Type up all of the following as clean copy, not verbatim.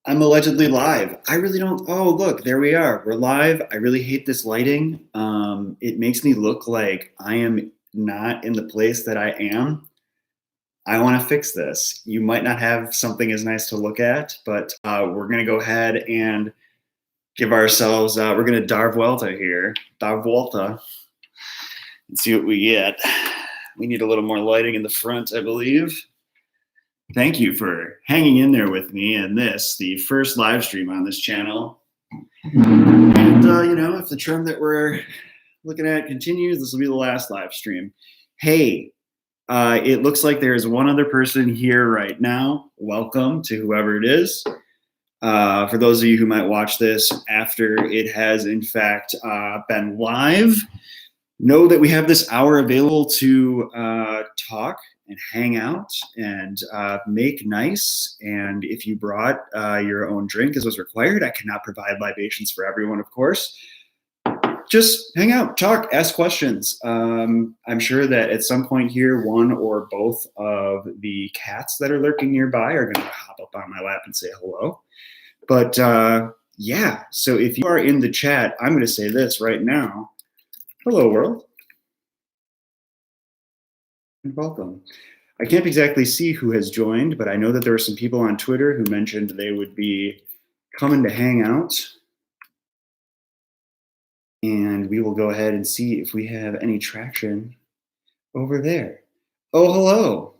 I'm allegedly live. I really don't. Oh, look, there we are. We're live. I really hate this lighting. It makes me look like I am not in the place that I am. I want to fix this. You might not have something as nice to look at, but we're going to go ahead and give ourselves, we're going to Darv Vuelta here. Darv Vuelta. And see what we get. We need a little more lighting in the front, I believe. Thank you for hanging in there with me in this, the first live stream on this channel. And, if the trend that we're looking at continues, this will be the last live stream. Hey, it looks like there's one other person here right now. Welcome to whoever it is. For those of you who might watch this after it has, in fact, been live, know that we have this hour available to talk and hang out and make nice. And if you brought your own drink as was required, I cannot provide libations for everyone, of course. Just hang out, talk, ask questions. I'm sure that at some point here, one or both of the cats that are lurking nearby are going to hop up on my lap and say hello. But yeah, so if you are in the chat, I'm going to say this right now. Hello, world. And welcome. I can't exactly see who has joined, but I know that there are some people on Twitter who mentioned they would be coming to hang out. And we will go ahead and see if we have any traction over there. Oh, hello.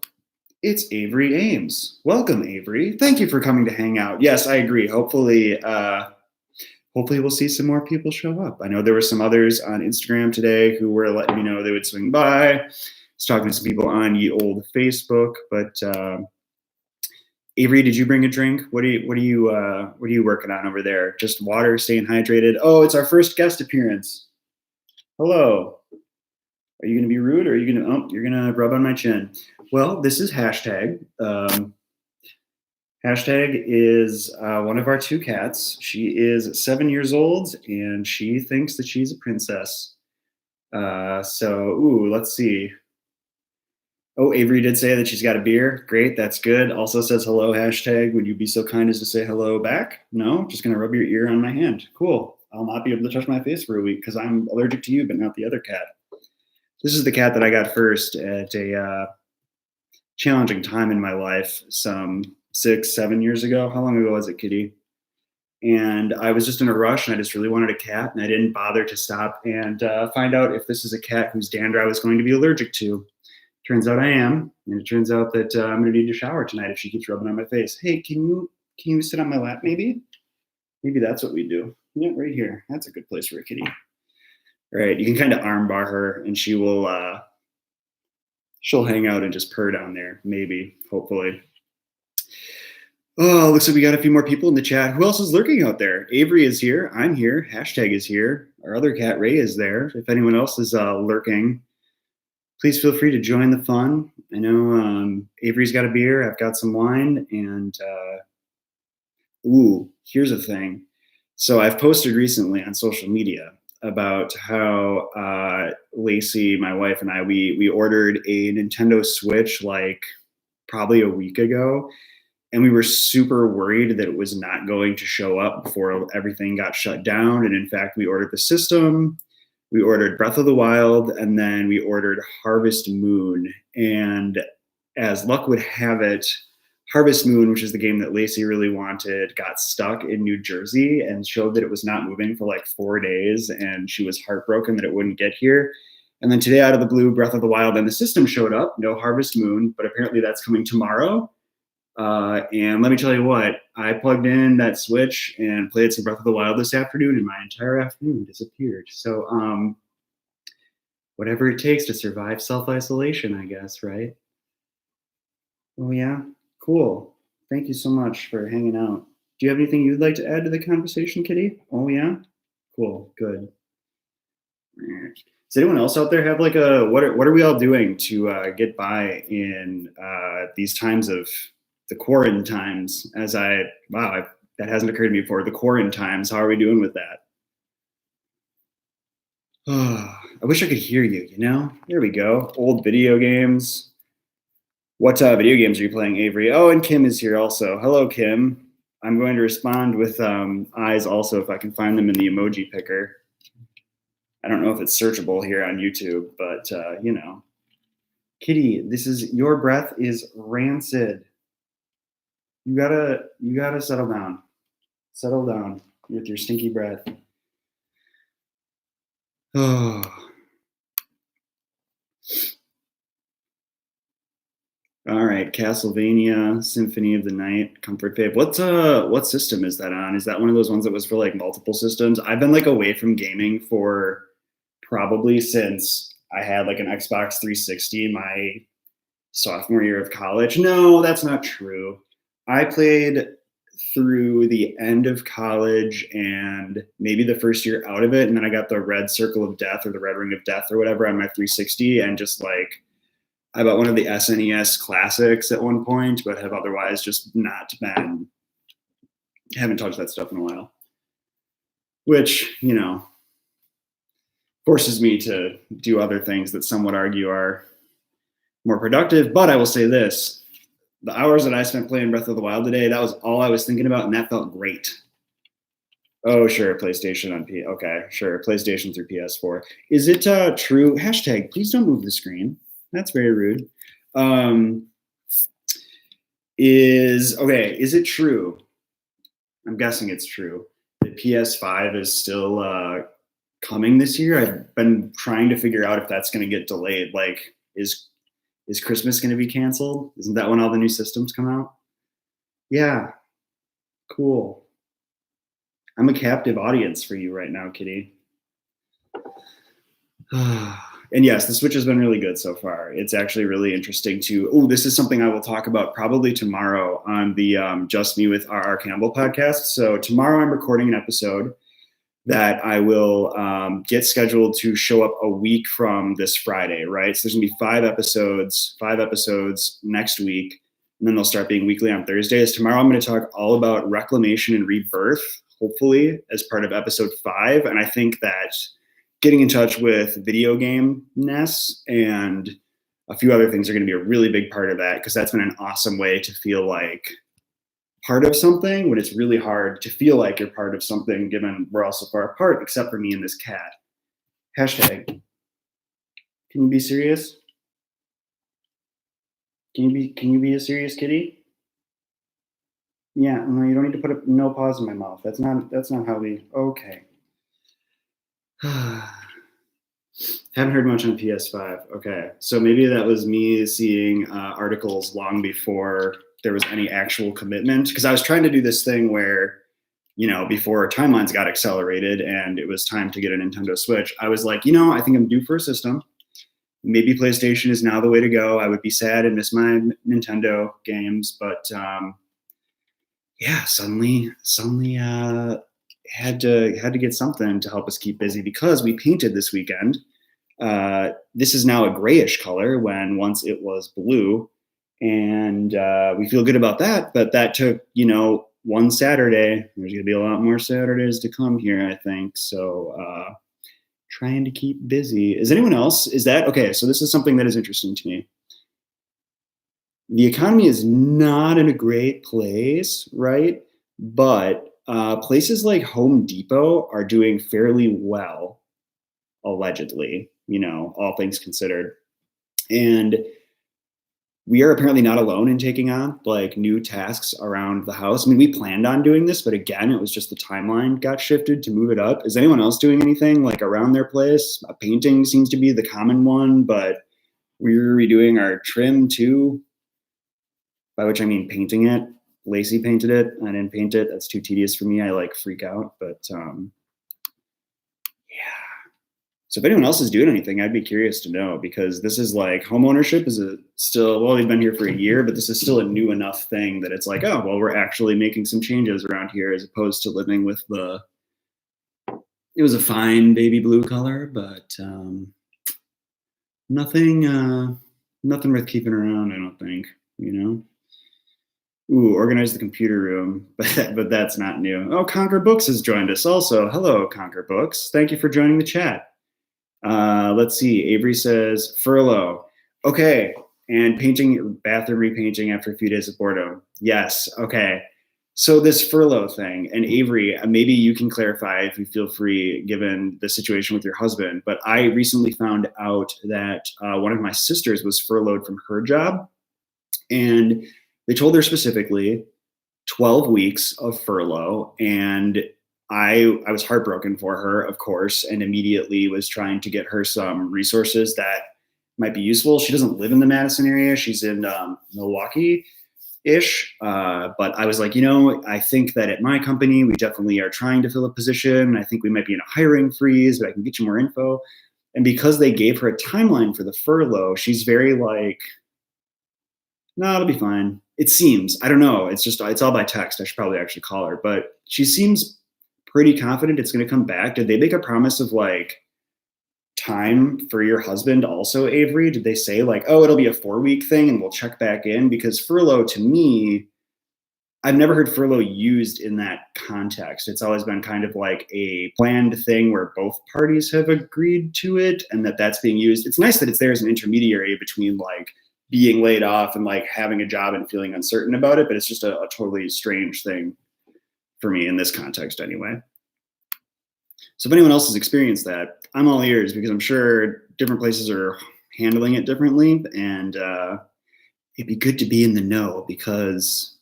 It's Avery Ames. Welcome, Avery. Thank you for coming to hang out. Yes, I agree. Hopefully we'll see some more people show up. I know there were some others on Instagram today who were letting me know they would swing by. I was talking to some people on ye old Facebook, but Avery, did you bring a drink? What are you working on over there? Just water, staying hydrated. Oh, it's our first guest appearance. Hello. Are you going to be rude, or are you going to? Oh, you're going to rub on my chin. Well, this is Hashtag. Hashtag is one of our two cats. She is 7 years old, and she thinks that she's a princess. Let's see. Oh, Avery did say that she's got a beer. Great, that's good. Also says hello, Hashtag. Would you be so kind as to say hello back? No, just gonna rub your ear on my hand. Cool. I'll not be able to touch my face for a week because I'm allergic to you, but not the other cat. This is the cat that I got first at a challenging time in my life, some 6-7 years ago. How long ago was it, Kitty? And I was just in a rush, and I just really wanted a cat, and I didn't bother to stop and find out if this is a cat whose dander I was going to be allergic to. Turns out I am, and it turns out that I'm going to need to shower tonight if she keeps rubbing on my face. Hey, can you sit on my lap maybe? Maybe that's what we do. Yeah, right here. That's a good place for a kitty. All right, you can kind of armbar her, and she'll hang out and just purr down there, maybe, hopefully. Oh, looks like we got a few more people in the chat. Who else is lurking out there? Avery is here. I'm here. Hashtag is here. Our other cat, Ray, is there. If anyone else is lurking, please feel free to join the fun. I know Avery's got a beer. I've got some wine. And, here's a thing. So I've posted recently on social media about how Lacey, my wife, and I, we ordered a Nintendo Switch like probably a week ago. And we were super worried that it was not going to show up before everything got shut down. And in fact, we ordered the system. We ordered Breath of the Wild, and then we ordered Harvest Moon. And as luck would have it, Harvest Moon, which is the game that Lacey really wanted, got stuck in New Jersey and showed that it was not moving for like 4 days. And she was heartbroken that it wouldn't get here. And then today, out of the blue, Breath of the Wild and the system showed up. No Harvest Moon, but apparently that's coming tomorrow. And let me tell you what, I plugged in that Switch and played some Breath of the Wild this afternoon, and my entire afternoon disappeared. So, whatever it takes to survive self-isolation, I guess, right? Oh, yeah? Cool. Thank you so much for hanging out. Do you have anything you'd like to add to the conversation, Kitty? Oh, yeah? Cool. Good. Does anyone else out there have like what are we all doing to get by in these times of the quarantine times? That hasn't occurred to me before. The quarantine times. How are we doing with that? I wish I could hear you, There we go. Old video games. What video games are you playing, Avery? Oh, and Kim is here also. Hello, Kim. I'm going to respond with eyes also if I can find them in the emoji picker. I don't know if it's searchable here on YouTube, but Kitty, your breath is rancid. You gotta settle down. Settle down with your stinky breath. Oh. All right, Castlevania Symphony of the Night, Comfort Babe. What system is that on? Is that one of those ones that was for like multiple systems? I've been like away from gaming for probably since I had like an Xbox 360 my sophomore year of college. No, that's not true. I played through the end of college and maybe the first year out of it, and then I got the Red Circle of Death or the Red Ring of Death or whatever on my 360, and just like I bought one of the SNES classics at one point, but have otherwise just not been, haven't touched that stuff in a while. Which, forces me to do other things that some would argue are more productive. But I will say this, the hours that I spent playing Breath of the Wild today, that was all I was thinking about, and that felt great. Oh, sure, PlayStation on P. Okay, sure, PlayStation through PS4. Is it true? Hashtag, please don't move the screen. That's very rude. Is it true? I'm guessing it's true that PS5 is still coming this year. I've been trying to figure out if that's going to get delayed. Like, is Christmas going to be canceled? Isn't that when all the new systems come out? Yeah, cool. I'm a captive audience for you right now, Kitty. And yes, the Switch has been really good so far. It's actually really interesting this is something I will talk about probably tomorrow on the Just Me with R.R. Campbell podcast. So tomorrow I'm recording an episode that I will get scheduled to show up a week from this Friday, right? So there's gonna be five episodes next week, and then they'll start being weekly on Thursdays. Tomorrow I'm gonna talk all about reclamation and rebirth, hopefully as part of episode 5. And I think that getting in touch with video game-ness and a few other things are going to be a really big part of that, because that's been an awesome way to feel like part of something when it's really hard to feel like you're part of something given we're all so far apart, except for me and this cat. Hashtag, can you be serious? Can you be a serious kitty? Yeah, no, you don't need to put no paws in my mouth. That's not how we, okay. Haven't heard much on PS5. Okay, so maybe that was me seeing articles long before there was any actual commitment, because I was trying to do this thing where, before timelines got accelerated and it was time to get a Nintendo Switch, I was like, I think I'm due for a system. Maybe PlayStation is now the way to go. I would be sad and miss my Nintendo games, but suddenly had to get something to help us keep busy, because we painted this weekend. This is now a grayish color when once it was blue, and we feel good about that. But that took, one Saturday. There's going to be a lot more Saturdays to come here, I think. So trying to keep busy. Is anyone else? Okay, so this is something that is interesting to me. The economy is not in a great place, right? But places like Home Depot are doing fairly well, allegedly, all things considered. And we are apparently not alone in taking on like new tasks around the house. I mean, we planned on doing this, but again, it was just the timeline got shifted to move it up. Is anyone else doing anything like around their place? Painting seems to be the common one, but we're redoing our trim too, by which I mean painting it. Lacey painted it. I didn't paint it. That's too tedious for me. I freak out, but So if anyone else is doing anything, I'd be curious to know, because this is like home ownership is we've been here for a year, but this is still a new enough thing that it's like, oh, well, we're actually making some changes around here, as opposed to living with it was a fine baby blue color, but nothing worth keeping around, I don't think, Ooh, organize the computer room, but that's not new. Oh, Conquer Books has joined us also. Hello, Conquer Books. Thank you for joining the chat. Let's see. Avery says furlough. Okay. And bathroom repainting after a few days of boredom. Yes. Okay. So this furlough thing, and Avery, maybe you can clarify if you feel free, given the situation with your husband. But I recently found out that one of my sisters was furloughed from her job, and they told her specifically 12 weeks of furlough. And I was heartbroken for her, of course, and immediately was trying to get her some resources that might be useful. She doesn't live in the Madison area; she's in Milwaukee ish. But I was like, I think that at my company, we definitely are trying to fill a position. I think we might be in a hiring freeze, but I can get you more info. And because they gave her a timeline for the furlough, she's very like, no, it'll be fine. It seems, I don't know. It's all by text. I should probably actually call her, but she seems pretty confident it's going to come back. Did they make a promise of like time for your husband also, Avery? Did they say like, oh, it'll be a 4-week thing and we'll check back in? Because furlough, to me, I've never heard furlough used in that context. It's always been kind of like a planned thing where both parties have agreed to it and that's being used. It's nice that it's there as an intermediary between like being laid off and like having a job and feeling uncertain about it, but it's just a totally strange thing for me in this context anyway. So if anyone else has experienced that, I'm all ears, because I'm sure different places are handling it differently, and it'd be good to be in the know, because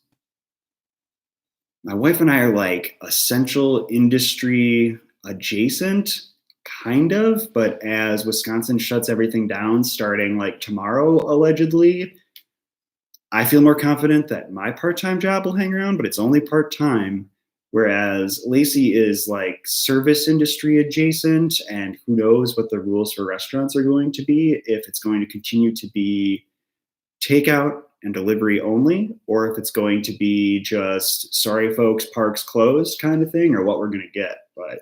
my wife and I are like essential industry adjacent, kind of, but as Wisconsin shuts everything down starting like tomorrow, allegedly, I feel more confident that my part-time job will hang around, but it's only part-time. Whereas Lacey is like service industry adjacent, and who knows what the rules for restaurants are going to be, if it's going to continue to be takeout and delivery only, or if it's going to be just, sorry folks, parks closed kind of thing, or what we're going to get. But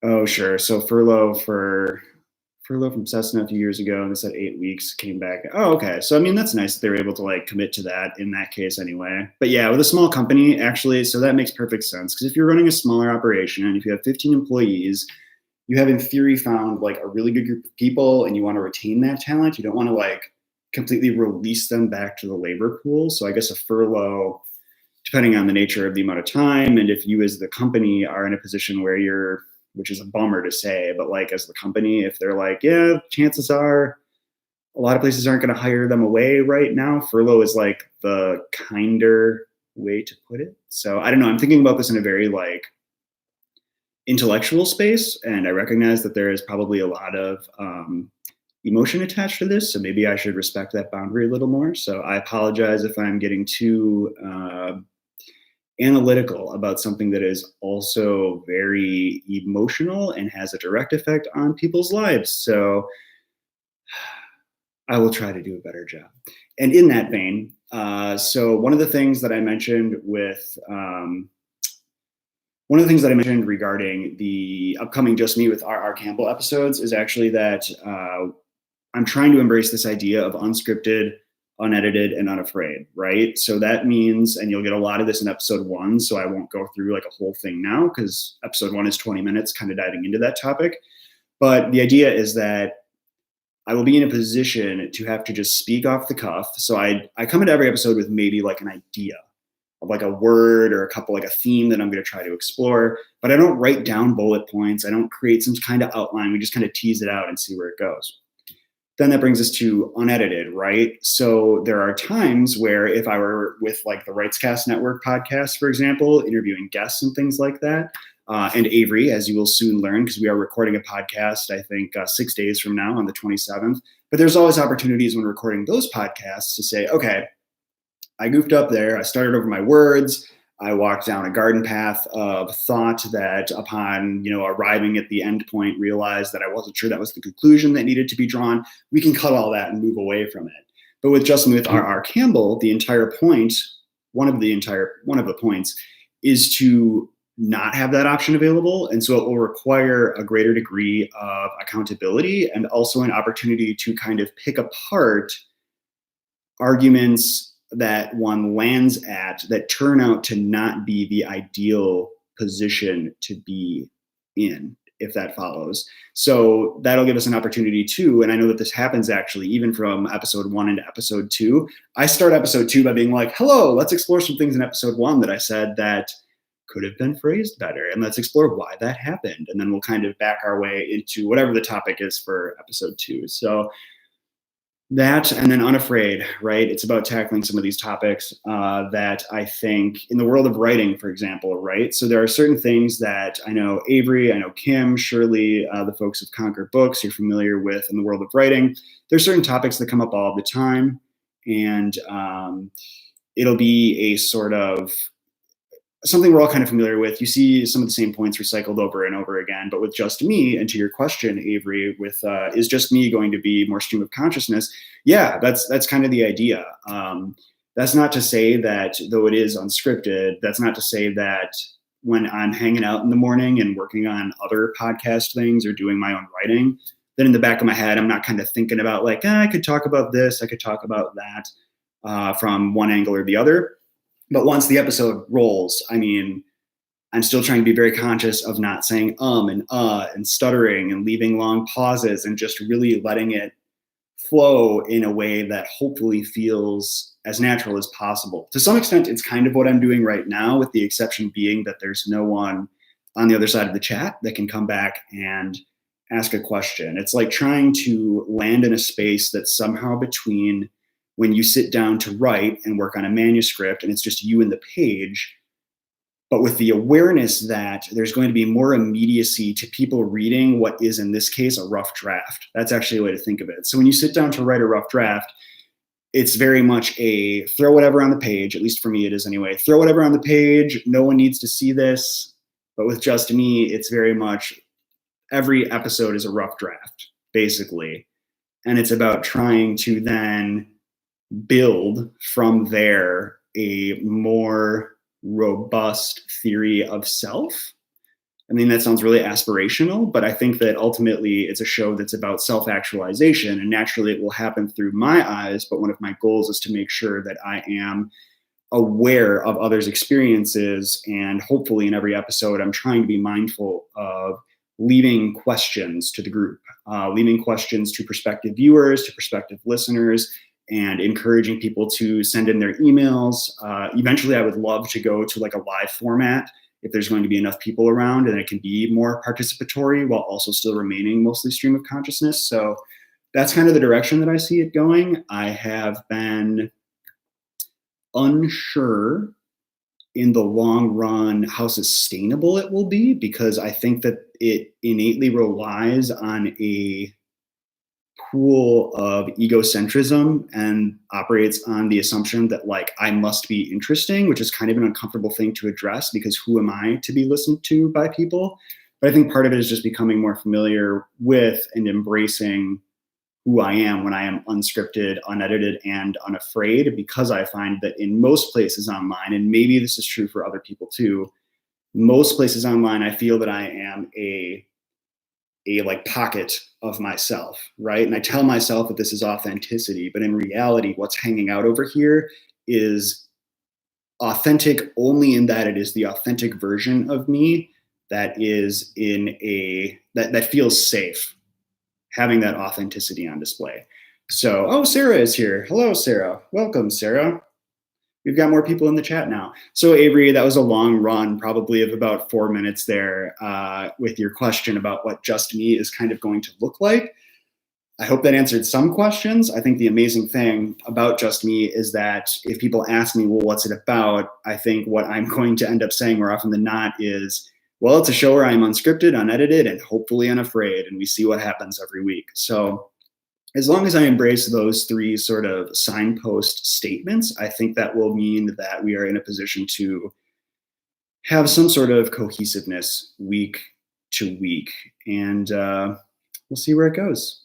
oh, sure. So furlough from Cessna a few years ago, and they said 8 weeks, came back. Oh, okay. So, I mean, that's nice that they were able to like commit to that in that case anyway. But yeah, with a small company, actually, so that makes perfect sense. Because if you're running a smaller operation and if you have 15 employees, you have in theory found like a really good group of people and you want to retain that talent. You don't want to like completely release them back to the labor pool. So I guess a furlough, depending on the nature of the amount of time, and if you as the company are in a position where you're, which is a bummer to say, but like as the company, if they're like, yeah, chances are a lot of places aren't going to hire them away right now, furlough is like the kinder way to put it. So I don't know. I'm thinking about this in a very like intellectual space, and I recognize that there is probably a lot of emotion attached to this. So maybe I should respect that boundary a little more. So I apologize if I'm getting too analytical about something that is also very emotional and has a direct effect on people's lives. So I will try to do a better job. And in that vein, so one of the things that I mentioned regarding the upcoming Just Me with R. Campbell episodes is actually that I'm trying to embrace this idea of unscripted, unedited, and unafraid, right? So that means, and you'll get a lot of this in episode 1, so I won't go through like a whole thing now, because episode 1 is 20 minutes kind of diving into that topic. But the idea is that I will be in a position to have to just speak off the cuff. So I come into every episode with maybe like an idea of like a word or a couple, like a theme that I'm going to try to explore, but I don't write down bullet points. I don't create some kind of outline. We just kind of tease it out and see where it goes. Then that brings us to unedited, right? So there are times where if I were with like the Wrightscast Network podcast, for example, interviewing guests and things like that, and Avery, as you will soon learn, because we are recording a podcast, I think 6 days from now on the 27th. But there's always opportunities when recording those podcasts to say, okay, I goofed up there. I started over my words. I walked down a garden path of thought that upon, arriving at the end point, realized that I wasn't sure that was the conclusion that needed to be drawn. We can cut all that and move away from it. But with R. Campbell, the entire point, one of the points is to not have that option available. And so it will require a greater degree of accountability and also an opportunity to kind of pick apart arguments that one lands at that turn out to not be the ideal position to be in. if that follows. So that'll give us an opportunity too. And I know that this happens actually even from episode 1 into episode 2. I start episode 2 by being like, hello, let's explore some things in episode 1 that I said that could have been phrased better. And let's explore why that happened. And then we'll kind of back our way into whatever the topic is for episode 2. So that, and then Unafraid, right? It's about tackling some of these topics that I think in the world of writing, for example, right? So there are certain things that I know Avery, I know Kim, Shirley, the folks of Conquer Books you're familiar with in the world of writing. There's certain topics that come up all the time, and it'll be a sort of something we're all kind of familiar with. You see some of the same points recycled over and over again, but with Just Me, and to your question, Avery, with is Just Me going to be more stream of consciousness? Yeah, that's kind of the idea. That's not to say that, though it is unscripted, that's not to say that when I'm hanging out in the morning and working on other podcast things or doing my own writing, then in the back of my head, I'm not kind of thinking about like, I could talk about this, I could talk about that from one angle or the other. But once the episode rolls, I mean, I'm still trying to be very conscious of not saying and stuttering and leaving long pauses and just really letting it flow in a way that hopefully feels as natural as possible. To some extent, it's kind of what I'm doing right now, with the exception being that there's no one on the other side of the chat that can come back and ask a question. It's like trying to land in a space that's somehow between when you sit down to write and work on a manuscript and it's just you and the page, but with the awareness that there's going to be more immediacy to people reading what is, in this case, a rough draft. That's actually a way to think of it. So when you sit down to write a rough draft, it's very much a throw whatever on the page, at least for me it is anyway, throw whatever on the page, no one needs to see this. But with Just Me, it's very much every episode is a rough draft, basically. And it's about trying to then build from there a more robust theory of self. I mean, that sounds really aspirational, but I think that ultimately it's a show that's about self-actualization, and naturally it will happen through my eyes. But one of my goals is to make sure that I am aware of others' experiences, and hopefully in every episode I'm trying to be mindful of leaving questions to the group, leaving questions to prospective viewers, to prospective listeners, and encouraging people to send in their emails. Eventually, I would love to go to like a live format if there's going to be enough people around and it can be more participatory while also still remaining mostly stream of consciousness. So that's kind of the direction that I see it going. I have been unsure in the long run how sustainable it will be, because I think that it innately relies on a pool of egocentrism and operates on the assumption that like I must be interesting, which is kind of an uncomfortable thing to address, because who am I to be listened to by people? But I think part of it is just becoming more familiar with and embracing who I am when I am unscripted, unedited, and unafraid, because I find that in most places online, and maybe this is true for other people too, most places online, I feel that I am a like pocket of myself, right? And I tell myself that this is authenticity, but in reality, what's hanging out over here is authentic only in that it is the authentic version of me that is in that feels safe, having that authenticity on display. So, oh, Sarah is here. Hello, Sarah. Welcome, Sarah. We've got more people in the chat now. So Avery, that was a long run, probably of about 4 minutes there, with your question about what Just Me is kind of going to look like. I hope that answered some questions. I think the amazing thing about Just Me is that if people ask me, well, what's it about? I think what I'm going to end up saying more often than not is, well, it's a show where I'm unscripted, unedited, and hopefully unafraid, and we see what happens every week. So as long as I embrace those three sort of signpost statements, I think that will mean that we are in a position to have some sort of cohesiveness week to week. And we'll see where it goes.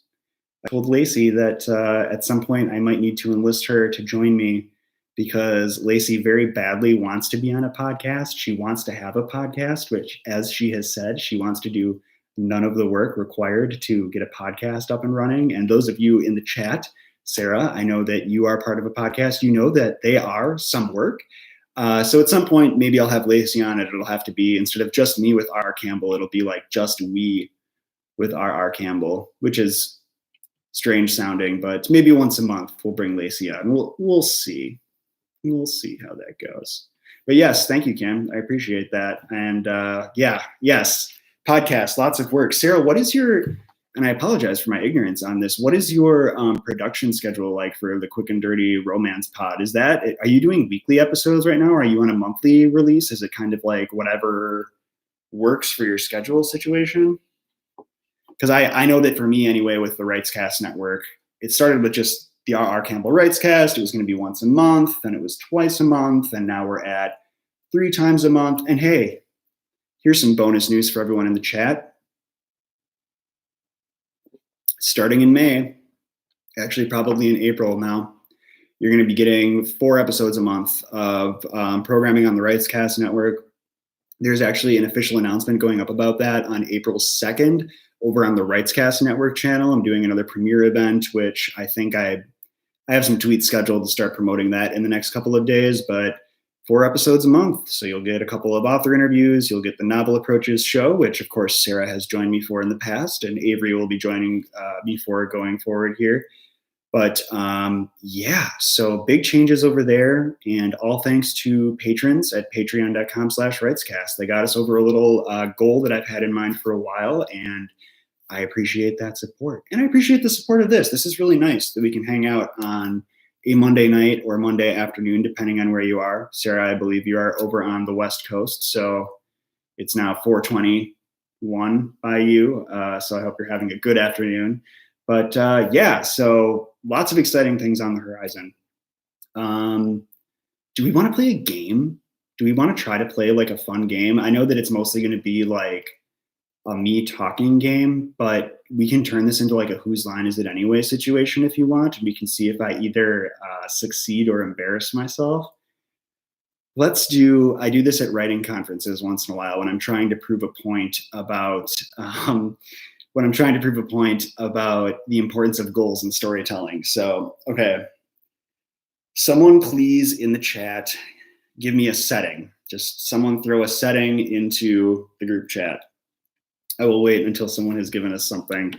I told Lacey that at some point I might need to enlist her to join me, because Lacey very badly wants to be on a podcast. She wants to have a podcast, which, as she has said, she wants to do none of the work required to get a podcast up and running. And those of you in the chat, Sarah, I know that you are part of a podcast. You know that they are some work. So at some point, maybe I'll have Lacey on it. It'll have to be, instead of just me with R. Campbell, it'll be like just we with R. Campbell, which is strange sounding, but maybe once a month we'll bring Lacey on. We'll see. We'll see how that goes. But yes, thank you, Kim. I appreciate that. And yes, podcast, lots of work. Sarah, what is your, and I apologize for my ignorance on this, what is your production schedule like for the Quick and Dirty Romance Pod? Are you doing weekly episodes right now? Or are you on a monthly release? Is it kind of like whatever works for your schedule situation? Because I know that for me anyway, with the Writescast Network, it started with just the R. Campbell Writescast. It was going to be once a month, then it was twice a month, and now we're at 3 times a month. And hey, here's some bonus news for everyone in the chat. Starting in May, actually probably in April now, you're going to be getting 4 episodes a month of programming on the Writescast Network. There's actually an official announcement going up about that on April 2nd over on the Writescast Network channel. I'm doing another premiere event, which I think I have some tweets scheduled to start promoting that in the next couple of days, but 4 episodes a month. So you'll get a couple of author interviews. You'll get the Novel Approaches show, which of course Sarah has joined me for in the past, and Avery will be joining me for going forward here. But so big changes over there, and all thanks to patrons at patreon.com/writescast. They got us over a little goal that I've had in mind for a while, and I appreciate that support. And I appreciate the support of this. This is really nice that we can hang out on a Monday night or Monday afternoon, depending on where you are. Sarah, I believe you are over on the West Coast, so it's now 4:21 by you. So I hope you're having a good afternoon. But so lots of exciting things on the horizon. Do we want to play a game? Do we want to try to play like a fun game? I know that it's mostly going to be like a me talking game, but we can turn this into like a whose line is it anyway situation if you want. And we can see if I either succeed or embarrass myself. I do this at writing conferences once in a while when I'm trying to prove a point about the importance of goals in storytelling. So, okay. Someone please in the chat, give me a setting. Just someone throw a setting into the group chat. I will wait until someone has given us something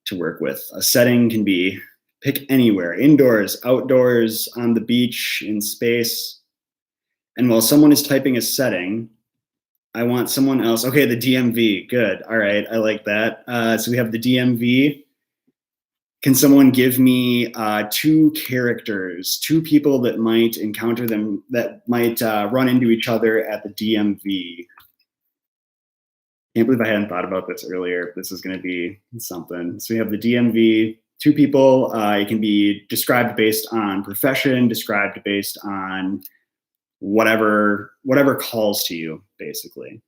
to work with. A setting can be pick anywhere, indoors, outdoors, on the beach, in space. And while someone is typing a setting, I want someone else. Okay, the DMV. Good. All right. I like that. So we have the DMV. Can someone give me 2 characters, 2 people that might encounter them, that might run into each other at the DMV? Can't believe I hadn't thought about this earlier. This is going to be something. So we have the DMV, 2 people. It can be described based on profession, described based on whatever calls to you, basically.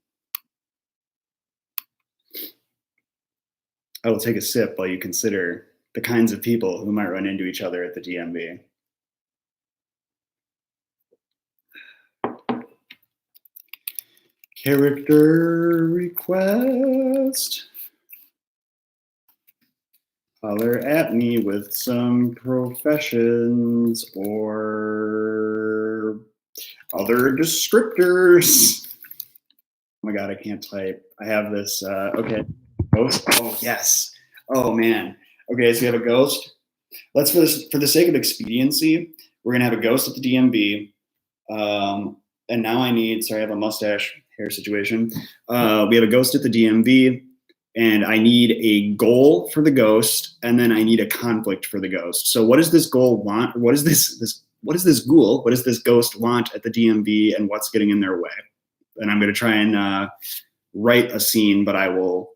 I will take a sip while you consider the kinds of people who might run into each other at the DMV. Character request. Holler at me with some professions or other descriptors. Oh my God, I can't type. I have this, okay. Ghost, oh yes. Oh man. Okay, so we have a ghost. Let's, for the sake of expediency, we're gonna have a ghost at the DMV. And now I have a mustache hair situation. We have a ghost at the DMV, and I need a goal for the ghost, and then I need a conflict for the ghost. So what does this goal want? What is this ghoul? What does this ghost want at the DMV, and what's getting in their way? And I'm going to try and write a scene, but I will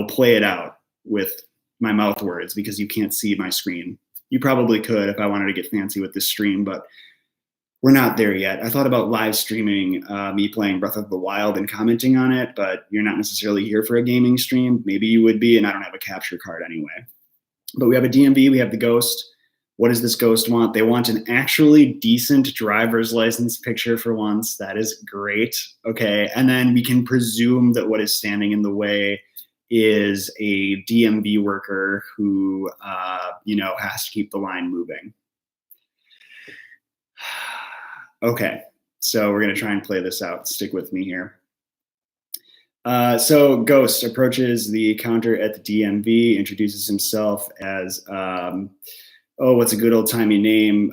play it out with my mouth words because you can't see my screen. You probably could if I wanted to get fancy with this stream, but we're not there yet. I thought about live streaming me playing Breath of the Wild and commenting on it, but you're not necessarily here for a gaming stream. Maybe you would be, and I don't have a capture card anyway. But we have a DMV, we have the ghost. What does this ghost want? They want an actually decent driver's license picture for once. That is great. Okay, and then we can presume that what is standing in the way is a DMV worker who, has to keep the line moving. Okay, So we're going to try and play this out. Stick with me here. So Ghost approaches the counter at the DMV, introduces himself as, what's a good old timey name?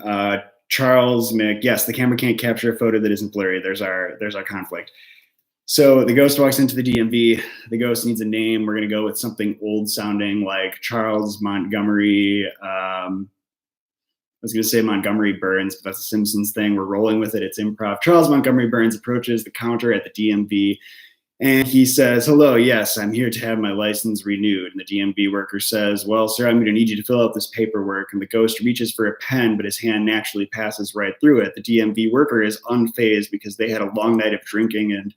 Charles Mick. Yes, the camera can't capture a photo that isn't blurry. There's our conflict. So the ghost walks into the DMV. The ghost needs a name. We're going to go with something old sounding like Charles Montgomery. I was going to say Montgomery Burns, but that's a Simpsons thing. We're rolling with it. It's improv. Charles Montgomery Burns approaches the counter at the DMV. And he says, hello, yes, I'm here to have my license renewed. And the DMV worker says, well, sir, I'm going to need you to fill out this paperwork. And the ghost reaches for a pen, but his hand naturally passes right through it. The DMV worker is unfazed because they had a long night of drinking and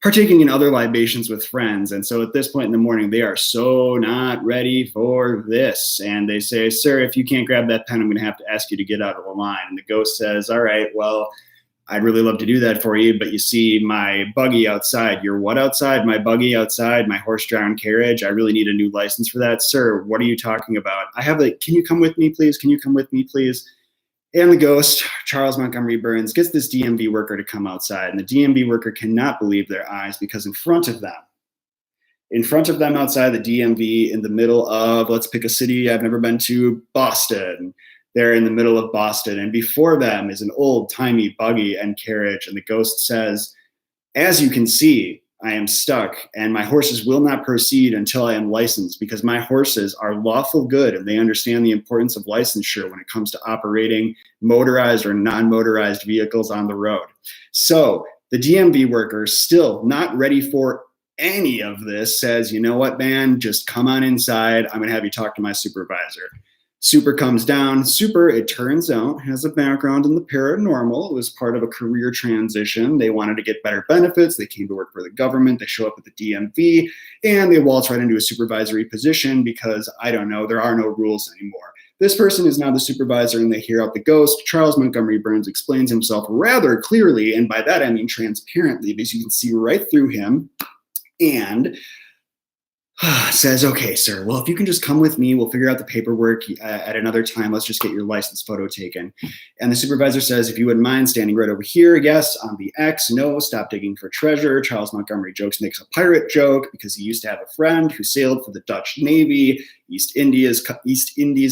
partaking in other libations with friends. And so at this point in the morning, they are so not ready for this. And they say, sir, if you can't grab that pen, I'm going to have to ask you to get out of the line. And the ghost says, all right, well, I'd really love to do that for you, but you see my buggy outside. Your what outside? My buggy outside, my horse-drawn carriage. I really need a new license for that. Sir, what are you talking about? Can you come with me, please? Can you come with me, please? And the ghost, Charles Montgomery Burns, gets this DMV worker to come outside. And the DMV worker cannot believe their eyes because in front of them outside the DMV, in the middle of, let's pick a city I've never been to, Boston. They're in the middle of Boston, and before them is an old-timey buggy and carriage, and the ghost says, as you can see, I am stuck, and my horses will not proceed until I am licensed, because my horses are lawful good, and they understand the importance of licensure when it comes to operating motorized or non-motorized vehicles on the road. So the DMV worker, still not ready for any of this, says, you know what, man, just come on inside. I'm going to have you talk to my supervisor. Super comes down. Super, it turns out, has a background in the paranormal. It was part of a career transition. They wanted to get better benefits. They came to work for the government. They show up at the DMV, and they waltz right into a supervisory position because, I don't know, there are no rules anymore. This person is now the supervisor, and they hear out the ghost. Charles Montgomery Burns explains himself rather clearly, and by that I mean transparently, because you can see right through him, and says, okay, sir, well, if you can just come with me, we'll figure out the paperwork at another time. Let's just get your license photo taken. And the supervisor says, if you wouldn't mind standing right over here, yes, on the X, no, stop digging for treasure. Charles Montgomery makes a pirate joke because he used to have a friend who sailed for the Dutch Navy, East Indies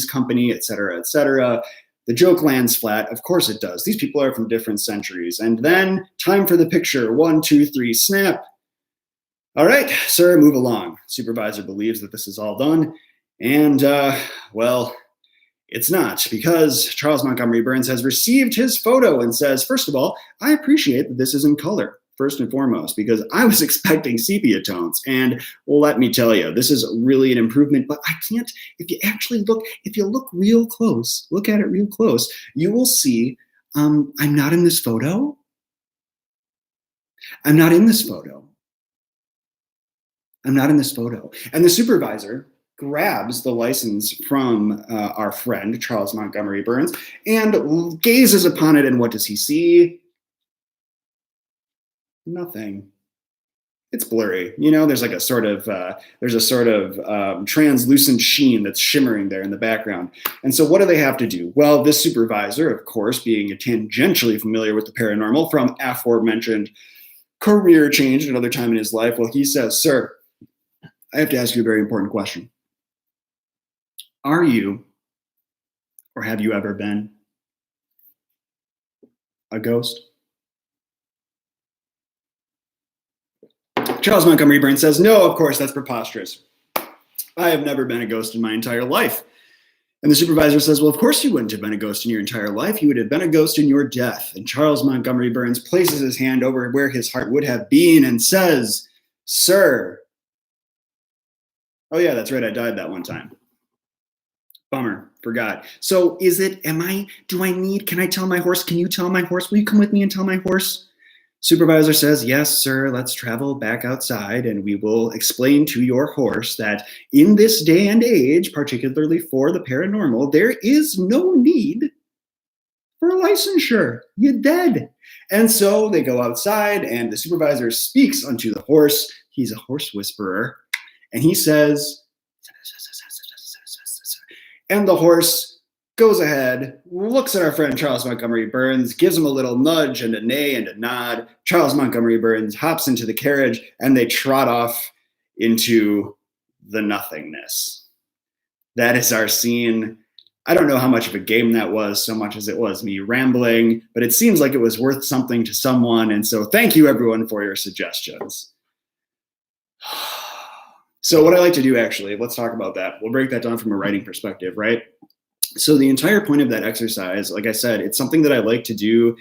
Company, et cetera, et cetera. The joke lands flat. Of course it does. These people are from different centuries. And then time for the picture. 1, 2, 3, snap. All right, sir, move along. Supervisor believes that this is all done. And, well, it's not, because Charles Montgomery Burns has received his photo and says, first of all, I appreciate that this is in color, first and foremost, because I was expecting sepia tones. And, well, let me tell you, this is really an improvement, but I can't, if you look real close, look at it real close, you will see I'm not in this photo. I'm not in this photo. I'm not in this photo. And the supervisor grabs the license from our friend, Charles Montgomery Burns, and gazes upon it. And what does he see? Nothing. It's blurry. You know, there's like a sort of translucent sheen that's shimmering there in the background. And so what do they have to do? Well, this supervisor, of course, being tangentially familiar with the paranormal from aforementioned career change at another time in his life, well, he says, sir, I have to ask you a very important question. Are you, or have you ever been, a ghost? Charles Montgomery Burns says, no, of course, that's preposterous. I have never been a ghost in my entire life. And the supervisor says, well, of course you wouldn't have been a ghost in your entire life. You would have been a ghost in your death. And Charles Montgomery Burns places his hand over where his heart would have been and says, sir, oh yeah, that's right, I died that one time. Bummer, forgot. So can I tell my horse? Can you tell my horse? Will you come with me and tell my horse? Supervisor says, yes, sir, let's travel back outside and we will explain to your horse that in this day and age, particularly for the paranormal, there is no need for a licensure. You're dead. And so they go outside and the supervisor speaks unto the horse. He's a horse whisperer. And he says, and the horse goes ahead, looks at our friend Charles Montgomery Burns, gives him a little nudge and a neigh and a nod. Charles Montgomery Burns hops into the carriage, and they trot off into the nothingness. That is our scene. I don't know how much of a game that was, so much as it was me rambling, but it seems like it was worth something to someone. And so thank you, everyone, for your suggestions. So what I like to do, actually, let's talk about that. We'll break that down from a writing perspective, right? So the entire point of that exercise, like I said, it's something that I like to do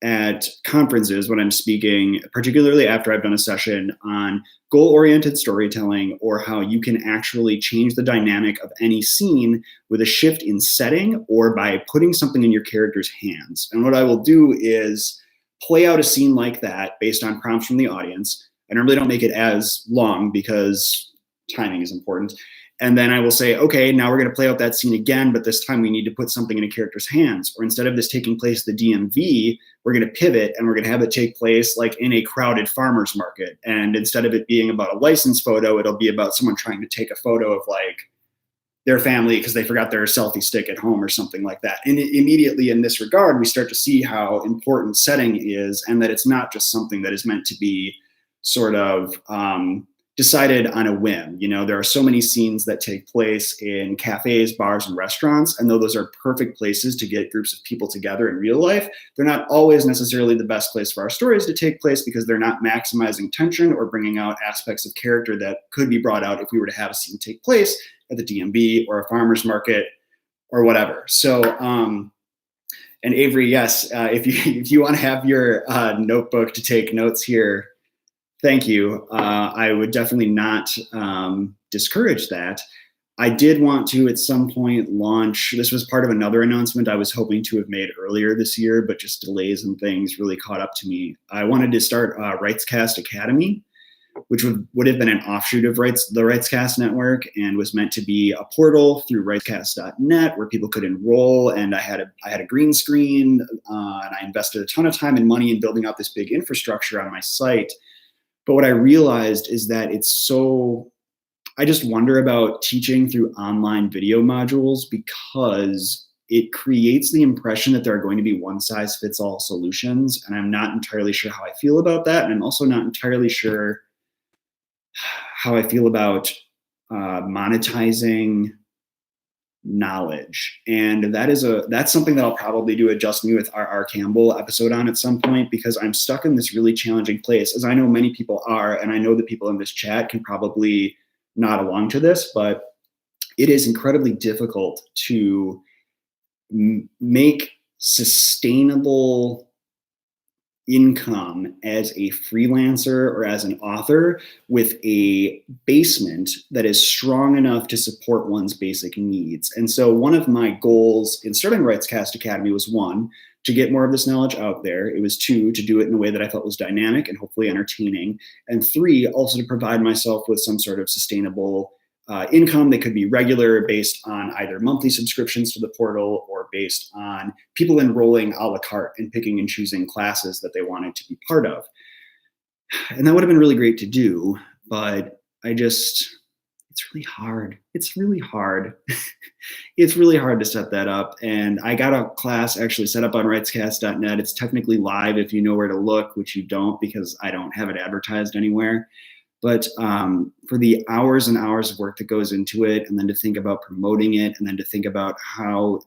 at conferences when I'm speaking, particularly after I've done a session on goal-oriented storytelling, or how you can actually change the dynamic of any scene with a shift in setting or by putting something in your character's hands. And what I will do is play out a scene like that based on prompts from the audience. I normally don't make it as long because timing is important. And then I will say, okay, now we're going to play out that scene again, but this time we need to put something in a character's hands. Or instead of this taking place at the DMV, we're going to pivot and we're going to have it take place like in a crowded farmer's market. And instead of it being about a license photo, it'll be about someone trying to take a photo of like their family because they forgot their selfie stick at home or something like that. And immediately in this regard, we start to see how important setting is, and that it's not just something that is meant to be sort of decided on a whim. You know, there are so many scenes that take place in cafes, bars, and restaurants, and though those are perfect places to get groups of people together in real life, they're not always necessarily the best place for our stories to take place because they're not maximizing tension or bringing out aspects of character that could be brought out if we were to have a scene take place at the DMV or a farmer's market or whatever. So, and Avery, yes, if you want to have your notebook to take notes here, thank you. I would definitely not discourage that. I did want to, at some point, launch. This was part of another announcement I was hoping to have made earlier this year, but just delays and things really caught up to me. I wanted to start Writescast Academy, which would have been an offshoot of the Writescast network, and was meant to be a portal through writescast.net where people could enroll. And I had a green screen, and I invested a ton of time and money in building out this big infrastructure on my site. But what I realized is that I just wonder about teaching through online video modules because it creates the impression that there are going to be one-size-fits-all solutions. And I'm not entirely sure how I feel about that. And I'm also not entirely sure how I feel about monetizing knowledge. And that's something that I'll probably do a Just Me with R. Campbell episode on at some point, because I'm stuck in this really challenging place, as I know many people are, and I know the people in this chat can probably nod along to this, but it is incredibly difficult to make sustainable income as a freelancer or as an author with a basement that is strong enough to support one's basic needs. And so one of my goals in starting Writescast Academy was, one, to get more of this knowledge out there. It was two, to do it in a way that I felt was dynamic and hopefully entertaining. And three, also to provide myself with some sort of sustainable income that could be regular, based on either monthly subscriptions to the portal or based on people enrolling a la carte and picking and choosing classes that they wanted to be part of. And that would have been really great to do, but it's really hard. It's really hard. It's really hard to set that up. And I got a class actually set up on writescast.net. It's technically live if you know where to look, which you don't because I don't have it advertised anywhere. But for the hours and hours of work that goes into it, and then to think about promoting it, and then to think about how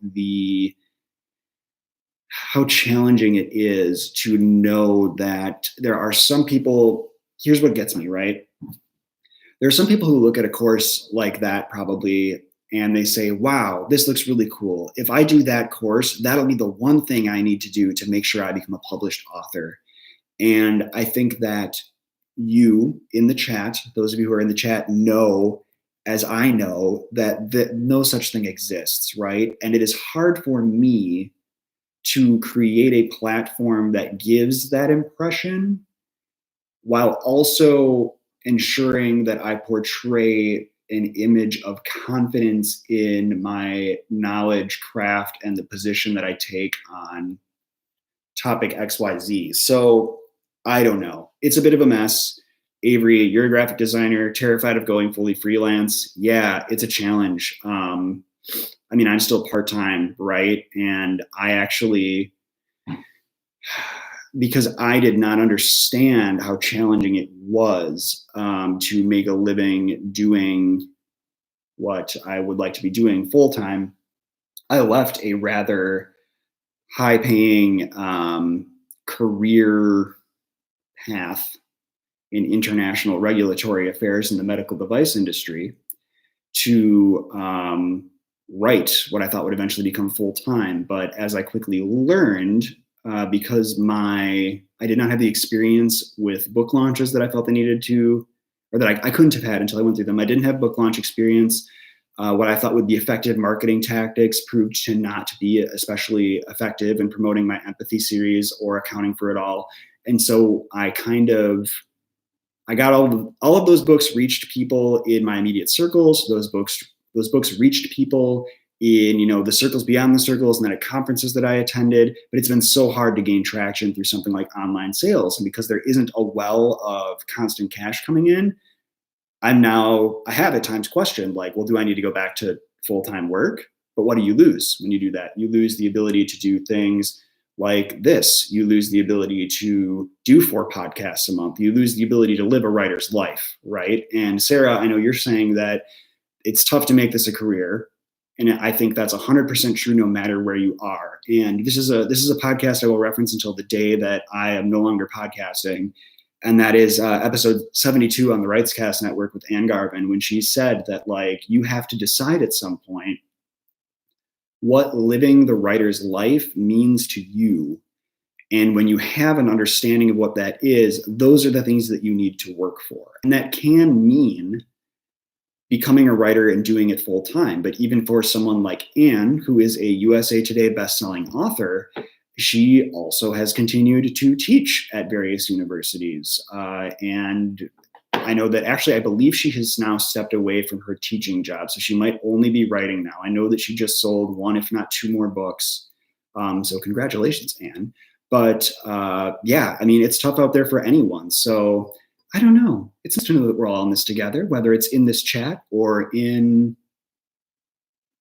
challenging it is to know that there are some people, here's what gets me, right? There are some people who look at a course like that probably, and they say, wow, this looks really cool. If I do that course, that'll be the one thing I need to do to make sure I become a published author. And I think that you in the chat, those of you who are in the chat, know, as I know, that no such thing exists, right? And it is hard for me to create a platform that gives that impression while also ensuring that I portray an image of confidence in my knowledge, craft, and the position that I take on topic XYZ. So I don't know. It's a bit of a mess. Avery, you're a graphic designer, terrified of going fully freelance. Yeah, it's a challenge. I mean, I'm still part-time, right? And I actually, because I did not understand how challenging it was to make a living doing what I would like to be doing full-time, I left a rather high-paying career path in international regulatory affairs in the medical device industry to write what I thought would eventually become full time. But as I quickly learned, because I did not have the experience with book launches that I felt I needed to, or that I couldn't have had until I went through them. I didn't have book launch experience. What I thought would be effective marketing tactics proved to not be especially effective in promoting my empathy series or accounting for it all. And so I got all of those books reached people in my immediate circles. Those books reached people in, the circles beyond the circles and then at conferences that I attended. But it's been so hard to gain traction through something like online sales. And because there isn't a well of constant cash coming in, I have at times questioned, like, well, do I need to go back to full-time work? But what do you lose when you do that? You lose the ability to do things like this. You lose the ability to do 4 podcasts a month. You lose the ability to live a writer's life, right? And Sarah, I know you're saying that it's tough to make this a career. And I think that's 100% true no matter where you are. And this is a podcast I will reference until the day that I am no longer podcasting. And that is episode 72 on the Writescast Network with Ann Garvin, when she said that, like, you have to decide at some point what living the writer's life means to you. And when you have an understanding of what that is, those are the things that you need to work for. And that can mean becoming a writer and doing it full time. But even for someone like Anne, who is a USA Today bestselling author, she also has continued to teach at various universities. And I know that actually, I believe she has now stepped away from her teaching job. So she might only be writing now. I know that she just sold 1, if not 2 more books. So congratulations, Anne. But yeah, I mean, it's tough out there for anyone. So I don't know. It's nice to know that we're all in this together, whether it's in this chat or in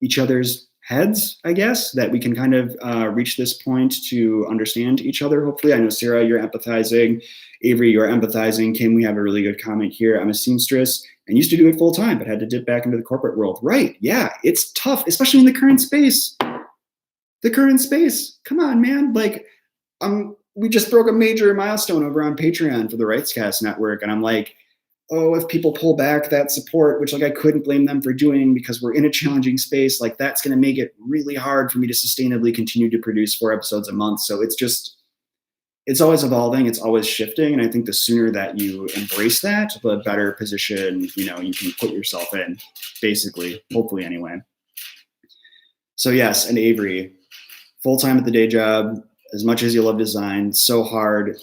each other's heads, I guess, that we can kind of reach this point to understand each other, hopefully. I know, Sarah, you're empathizing. Avery, you're empathizing. Kim, we have a really good comment here. I'm a seamstress and used to do it full time, but had to dip back into the corporate world. Right. Yeah, it's tough, especially in the current space. Come on, man. Like, we just broke a major milestone over on Patreon for the Writescast Network. And I'm like, oh, if people pull back that support, which, like, I couldn't blame them for doing because we're in a challenging space, like, that's going to make it really hard for me to sustainably continue to produce 4 episodes a month. So it's always evolving. It's always shifting. And I think the sooner that you embrace that, the better position, you can put yourself in, basically, hopefully anyway. So yes, and Avery, full-time at the day job, as much as you love design, so hard,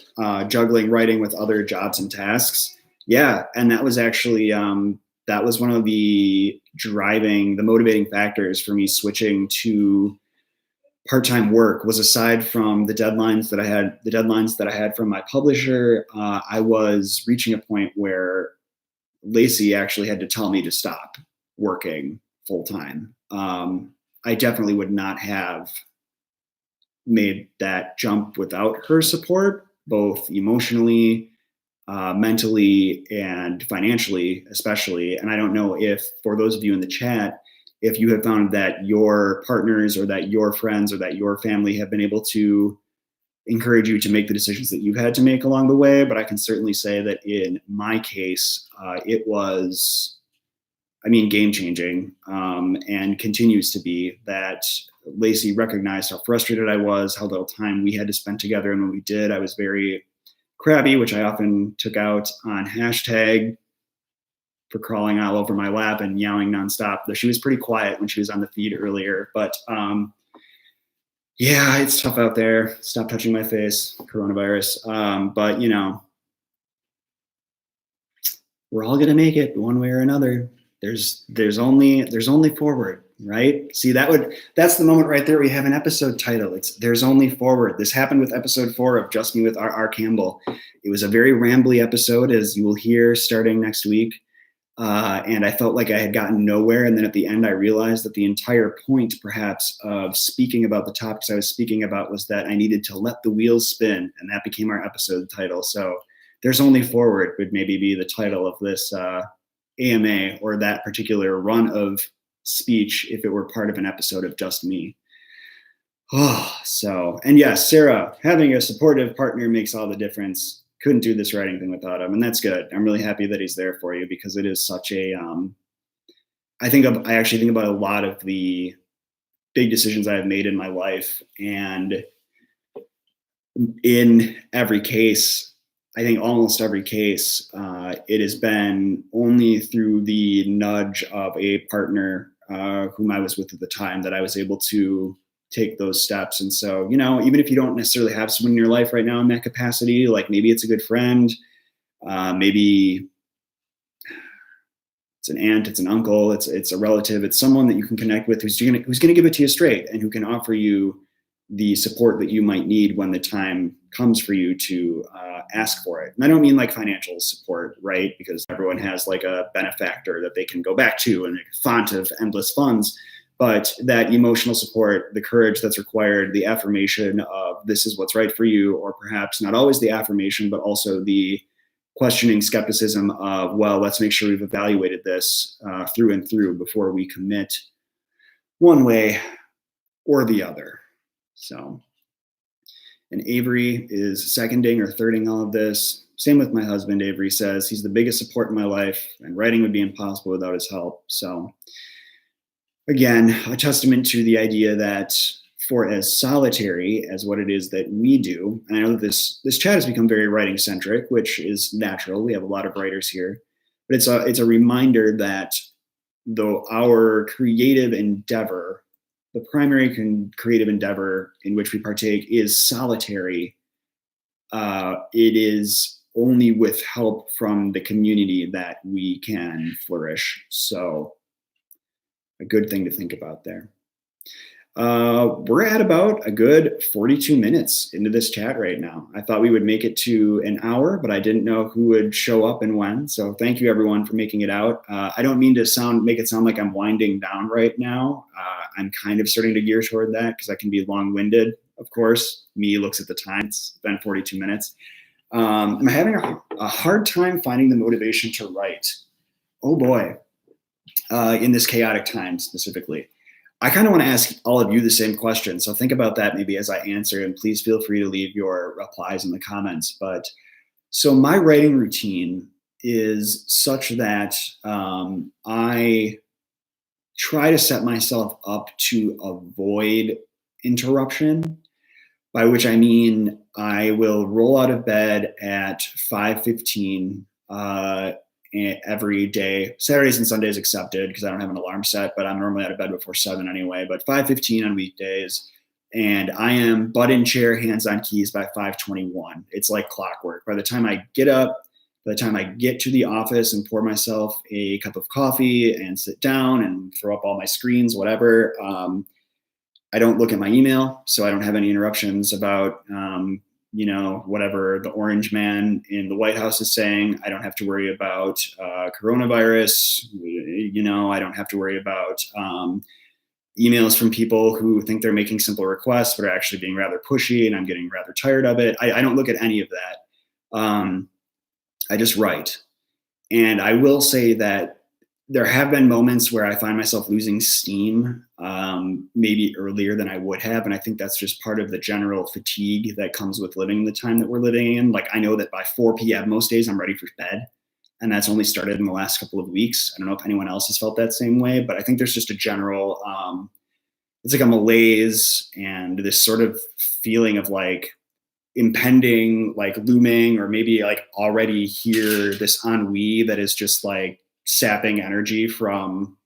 juggling writing with other jobs and tasks. Yeah, and that was actually, that was one of the motivating factors for me switching to part-time work, was aside from the deadlines that I had from my publisher, I was reaching a point where Lacey actually had to tell me to stop working full-time. I definitely would not have made that jump without her support, both emotionally, mentally, and financially, especially. And I don't know if, for those of you in the chat, if you have found that your partners or that your friends or that your family have been able to encourage you to make the decisions that you've had to make along the way. But I can certainly say that in my case, it was, game changing, and continues to be. That Lacey recognized how frustrated I was, how little time we had to spend together. And when we did, I was very crabby, which I often took out on hashtag for crawling all over my lap and yowling nonstop, though she was pretty quiet when she was on the feed earlier. But yeah, it's tough out there. Stop touching my face, coronavirus. But we're all gonna make it one way or another. There's only forward, right? See, that's the moment right there. We have an episode title. It's There's Only Forward. This happened with episode 4 of Just Me with R. Campbell. It was a very rambly episode, as you will hear starting next week. And I felt like I had gotten nowhere. And then at the end, I realized that the entire point, perhaps, of speaking about the topics I was speaking about was that I needed to let the wheels spin. And that became our episode title. So There's Only Forward would maybe be the title of this AMA, or that particular run of speech if it were part of an episode of just me. And yes, Sarah, having a supportive partner makes all the difference. Couldn't do this writing thing without him, and that's good. I'm really happy that he's there for you, because it is such a I actually think about a lot of the big decisions I have made in my life, and in every case, I think almost every case, it has been only through the nudge of a partner whom I was with at the time that I was able to take those steps. And so, even if you don't necessarily have someone in your life right now in that capacity, like maybe it's a good friend, maybe it's an aunt, it's an uncle, it's a relative, it's someone that you can connect with who's gonna give it to you straight, and who can offer you the support that you might need when the time comes for you to ask for it. And I don't mean like financial support, right? Because everyone has like a benefactor that they can go back to and a font of endless funds. But that emotional support, the courage that's required, the affirmation of this is what's right for you, or perhaps not always the affirmation, but also the questioning skepticism of, well, let's make sure we've evaluated this through and through before we commit one way or the other. So, and Avery is seconding or thirding all of this. Same with my husband. Avery says he's the biggest support in my life, and writing would be impossible without his help. So, again, a testament to the idea that for as solitary as what it is that we do, and I know that this chat has become very writing centric, which is natural. We have a lot of writers here, but it's a reminder that though our creative endeavor, the primary creative endeavor in which we partake, is solitary, it is only with help from the community that we can flourish. So, a good thing to think about there. We're at about a good 42 minutes into this chat right now. I thought we would make it to an hour, but I didn't know who would show up and when. So thank you everyone for making it out. I don't mean to make it sound like I'm winding down right now. I'm kind of starting to gear toward that because I can be long-winded. Of course, me looks at the time. It's been 42 minutes. I'm having a hard time finding the motivation to write. Oh boy. In this chaotic time specifically. I kind of want to ask all of you the same question. So think about that maybe as I answer, and please feel free to leave your replies in the comments. But so my writing routine is such that I try to set myself up to avoid interruption, by which I mean I will roll out of bed at 5:15 every day, Saturdays and Sundays accepted because I don't have an alarm set, but I'm normally out of bed before 7 anyway, but 5:15 on weekdays. And I am butt in chair, hands on keys by 5:21. It's like clockwork. By the time I get up, by the time I get to the office and pour myself a cup of coffee and sit down and throw up all my screens, whatever, I don't look at my email, so I don't have any interruptions about whatever the orange man in the White House is saying. I don't have to worry about coronavirus. I don't have to worry about emails from people who think they're making simple requests, but are actually being rather pushy, and I'm getting rather tired of it. I don't look at any of that. I just write. And I will say that there have been moments where I find myself losing steam, maybe earlier than I would have. And I think that's just part of the general fatigue that comes with living the time that we're living in. Like, I know that by 4 p.m. most days I'm ready for bed. And that's only started in the last couple of weeks. I don't know if anyone else has felt that same way, but I think there's just a general, it's like a malaise and this sort of feeling of like impending, like looming, or maybe like already here, this ennui that is just like sapping energy from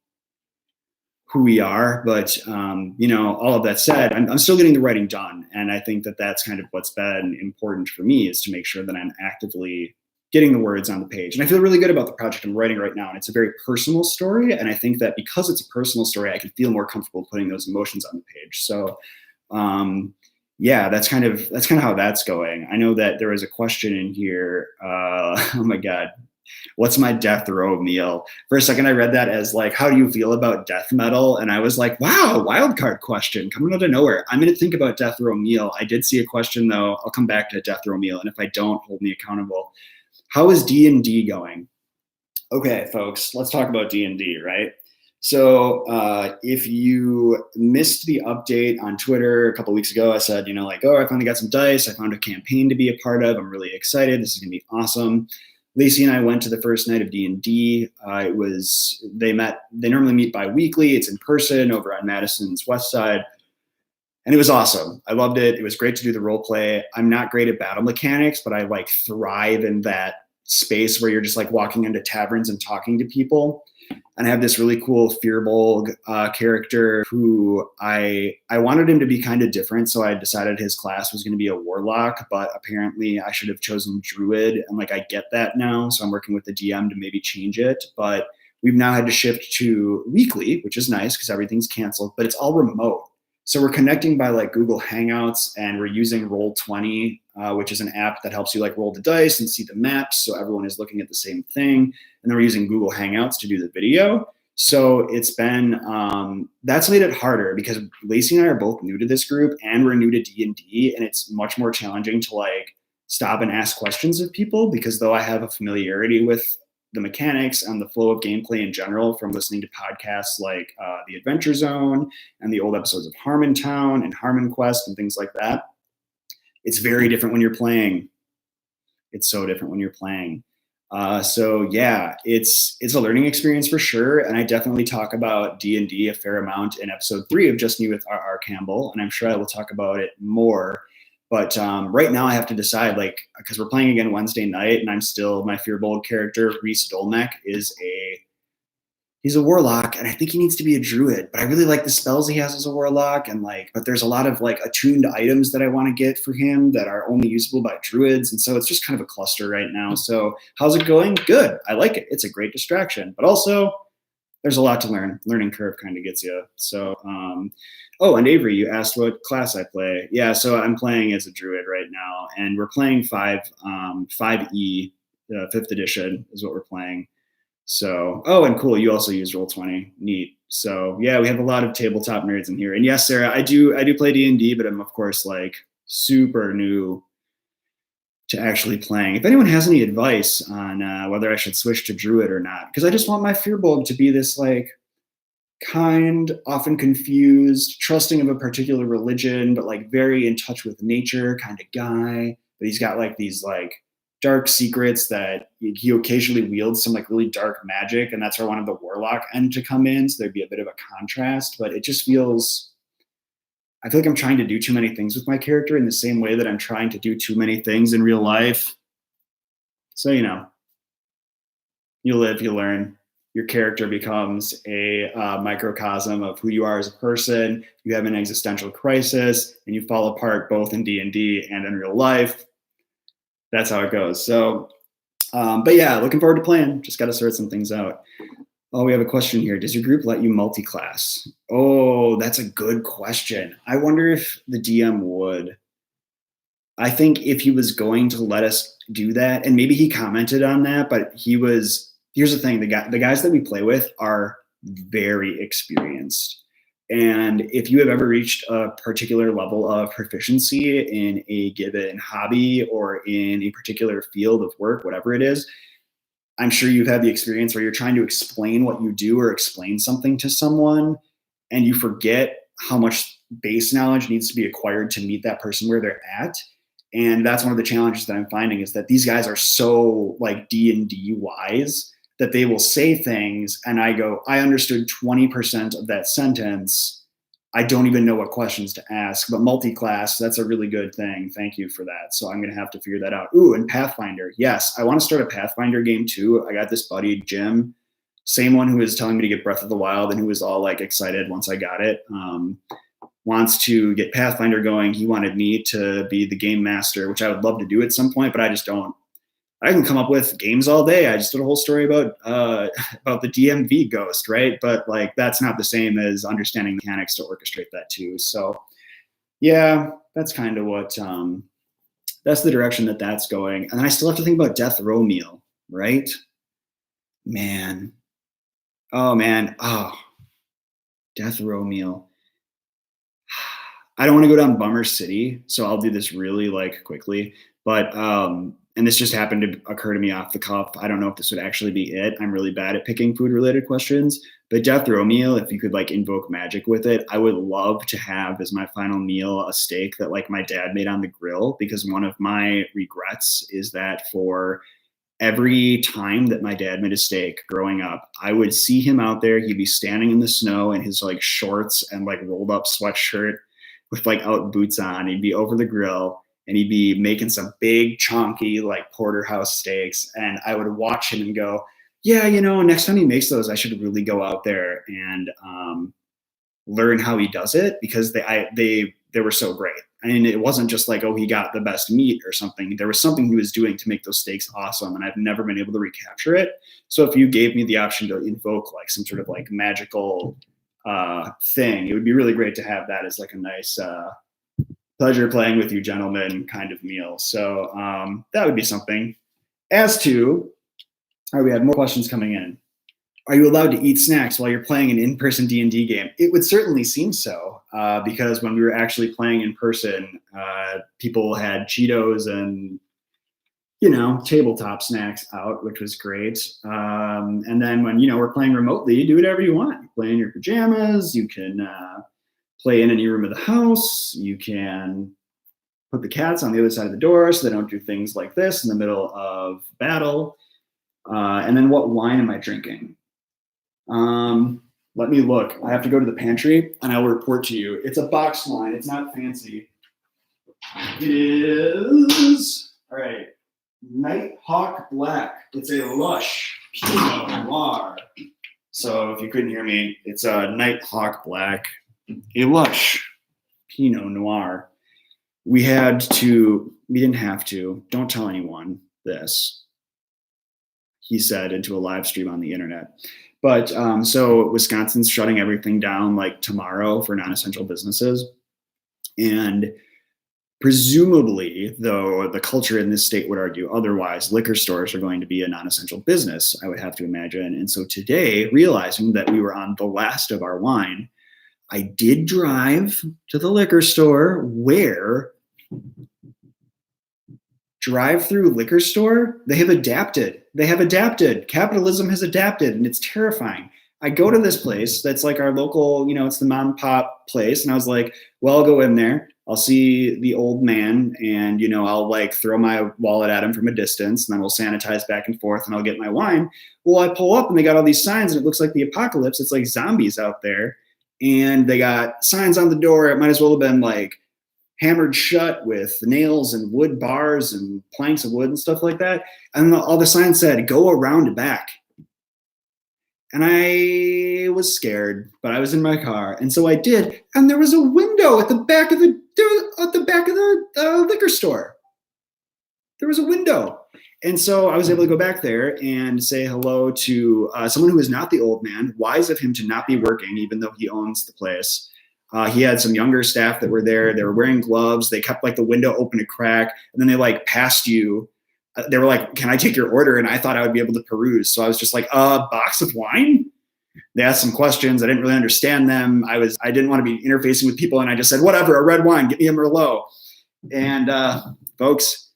who we are. But, all of that said, I'm still getting the writing done. And I think that that's kind of what's been important for me, is to make sure that I'm actively getting the words on the page. And I feel really good about the project I'm writing right now. And it's a very personal story. And I think that because it's a personal story, I can feel more comfortable putting those emotions on the page. So, that's kind of how that's going. I know that there was a question in here. Oh my God. What's my death row meal? For a second, I read that as like, how do you feel about death metal? And I was like, wow, wild card question coming out of nowhere. I'm going to think about death row meal. I did see a question though. I'll come back to death row meal. And if I don't, hold me accountable. How is D&D going? Okay, folks, let's talk about D&D, right? So if you missed the update on Twitter a couple weeks ago, I said, like, oh, I finally got some dice. I found a campaign to be a part of. I'm really excited. This is going to be awesome. Lacey and I went to the first night of D&D. They normally meet bi-weekly. It's in person over on Madison's West Side. And it was awesome. I loved it. It was great to do the role play. I'm not great at battle mechanics, but I like thrive in that space where you're just like walking into taverns and talking to people. And I have this really cool Fearbolg character who I wanted him to be kind of different. So I decided his class was going to be a warlock, but apparently I should have chosen druid. And like, I get that now. So I'm working with the DM to maybe change it, but we've now had to shift to weekly, which is nice because everything's canceled, but it's all remote. So we're connecting by like Google Hangouts, and we're using Roll20, which is an app that helps you like roll the dice and see the maps. So everyone is looking at the same thing. And then we're using Google Hangouts to do the video. So it's been, that's made it harder because Lacey and I are both new to this group and we're new to D&D, and it's much more challenging to like stop and ask questions of people, because though I have a familiarity with the mechanics and the flow of gameplay in general from listening to podcasts like The Adventure Zone and the old episodes of Harmontown and Harmon Quest and things like that, it's very different when you're playing. It's so different when you're playing. So yeah, it's a learning experience for sure. And I definitely talk about D&D a fair amount in episode 3 of Just Me with R.R. Campbell. And I'm sure I will talk about it more. But right now I have to decide, like, because we're playing again Wednesday night, and I'm still, my Fearbold character, Reese Dolmec, he's a warlock, and I think he needs to be a druid. But I really like the spells he has as a warlock, and like, but there's a lot of like attuned items that I want to get for him that are only usable by druids, and so it's just kind of a cluster right now. So how's it going? Good. I like it. It's a great distraction, but also there's a lot to learn. Learning curve kind of gets you. So, oh, and Avery, you asked what class I play. Yeah, so I'm playing as a druid right now, and we're playing 5E, 5th edition is what we're playing. So, oh, and cool, you also use Roll20. Neat. So, yeah, we have a lot of tabletop nerds in here. And yes, Sarah, I do play D&D, but I'm of course like super new to actually playing. If anyone has any advice on whether I should switch to druid or not, because I just want my Fearbolg to be this like kind, often confused, trusting of a particular religion, but like very in touch with nature kind of guy. But he's got like these like dark secrets that he occasionally wields some like really dark magic, and that's where I wanted the warlock end to come in, so there'd be a bit of a contrast. But it just feels, I feel like I'm trying to do too many things with my character in the same way that I'm trying to do too many things in real life. So, you live, you learn. Your character becomes a microcosm of who you are as a person. You have an existential crisis, and you fall apart both in D&D and in real life. That's how it goes. So, but yeah, looking forward to playing. Just got to sort some things out. Oh, we have a question here. Does your group let you multi-class? Oh, that's a good question. I wonder if the DM would. I think if he was going to let us do that, and maybe he commented on that, but here's the thing, the guys that we play with are very experienced. And if you have ever reached a particular level of proficiency in a given hobby or in a particular field of work, whatever it is, I'm sure you've had the experience where you're trying to explain what you do or explain something to someone, and you forget how much base knowledge needs to be acquired to meet that person where they're at. And that's one of the challenges that I'm finding, is that these guys are so like D&D wise that they will say things and I go, I understood 20% of that sentence. I don't even know what questions to ask. But multi-class, that's a really good thing. Thank you for that. So I'm going to have to figure that out. Ooh, and Pathfinder. Yes, I want to start a Pathfinder game too. I got this buddy, Jim, same one who was telling me to get Breath of the Wild and who was all like excited once I got it. Wants to get Pathfinder going. He wanted me to be the game master, which I would love to do at some point, but I just don't. I can come up with games all day. I just did a whole story about the DMV ghost, right? But like, that's not the same as understanding mechanics to orchestrate that too. So yeah, that's kind of what, that's the direction that's going. And then I still have to think about Death Row Meal, right? Man. Oh, man. Oh, death row meal. I don't want to go down Bummer City, so I'll do this really like quickly. But and this just happened to occur to me off the cuff. I don't know if this would actually be it. I'm really bad at picking food related questions. But death row meal, if you could like invoke magic with it, I would love to have as my final meal a steak that like my dad made on the grill, because one of my regrets is that for every time that my dad made a steak growing up, I would see him out there. He'd be standing in the snow in his like shorts and like rolled up sweatshirt with like out boots on. He'd be over the grill and he'd be making some big chunky like porterhouse steaks. And I would watch him and go, yeah, next time he makes those, I should really go out there and learn how he does it, because they were so great. I mean, it wasn't just like, oh, he got the best meat or something. There was something he was doing to make those steaks awesome, and I've never been able to recapture it. So if you gave me the option to invoke like some sort of like magical thing, it would be really great to have that as like a nice pleasure playing with you gentlemen kind of meal. So that would be something. As to, all right, we have more questions coming in. Are you allowed to eat snacks while you're playing an in-person D&D game? It would certainly seem so, because when we were actually playing in person, people had Cheetos and, tabletop snacks out, which was great. And then when, we're playing remotely, you do whatever you want. You play in your pajamas. You can play in any room of the house. You can put the cats on the other side of the door so they don't do things like this in the middle of battle. And then what wine am I drinking? Let me look. I have to go to the pantry and I'll report to you. It's a box wine. It's not fancy. It is, all right, Nighthawk Black. It's a lush Pinot Noir. So if you couldn't hear me, it's a Nighthawk Black, a lush Pinot Noir. We didn't have to, don't tell anyone this, he said into a live stream on the internet. But so Wisconsin's shutting everything down like tomorrow for non-essential businesses. And presumably, though the culture in this state would argue otherwise, liquor stores are going to be a non-essential business, I would have to imagine. And so today, realizing that we were on the last of our wine, I did drive to the liquor store where drive-through liquor store, they have adapted. Capitalism has adapted, and it's terrifying. I go to this place that's like our local, it's the mom and pop place. And I was like, well, I'll go in there. I'll see the old man and, I'll like throw my wallet at him from a distance, and then we'll sanitize back and forth and I'll get my wine. Well, I pull up and they got all these signs and it looks like the apocalypse. It's like zombies out there, and they got signs on the door. It might as well have been like hammered shut with nails and wood bars and planks of wood and stuff like that. And all the signs said, go around back. And I was scared, but I was in my car. And so I did. And there was a window at the back of the liquor store. There was a window. And so I was able to go back there and say hello to someone who is not the old man. Wise of him to not be working, even though he owns the place. He had some younger staff that were there. They were wearing gloves. They kept like the window open a crack, and then they like passed you. They were like, "Can I take your order?" And I thought I would be able to peruse. So I was just like, "A box of wine?" They asked some questions. I didn't really understand them. I didn't want to be interfacing with people, and I just said, "Whatever, a red wine. Get me a Merlot." And folks,